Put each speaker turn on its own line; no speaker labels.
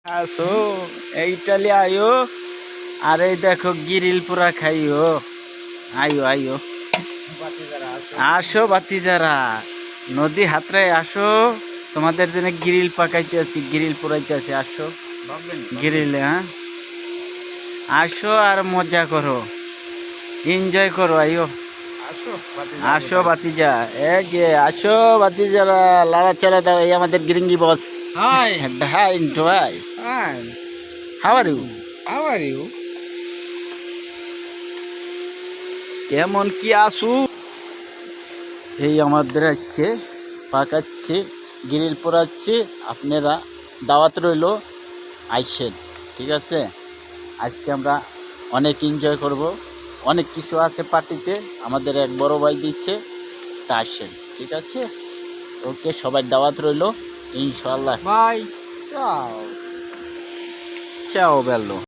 আসো এইটালি আয়ো আর এই দেখো গিরিল পুরা খাইও আয়ো আয়ো আসো বাতি যারা নদী হাতরায় আসো তোমাদের জন্য গিরিল পাকাইতে আছি গিরিল পুরাইতে আছি আসো গিরিল হ্যাঁ আসো আর মজা করো এনজয় করো আয়ো আসো বাতিজা এই যে আসো বাতিজারা লাড়াচাড়া দাও এই আমাদের গিরিঙ্গি বস
Hi.
হাই ভাই
Hi.
How are you
How are you?
কেমন কি আসু এই আমাদের আজকে পাকাচ্ছে গ্রিল পোড়াচ্ছে আপনারা দাওয়াত রইল আইসেন ঠিক আছে আজকে আমরা অনেক এনজয় করব অনেক কিছু আছে পার্টিতে আমাদের এক বড় ভাই দিচ্ছে তা আসেন ঠিক আছে ওকে সবাই দাওয়াত রইল ইনশাআল্লাহ
Bye. Ciao.
চাও বেলো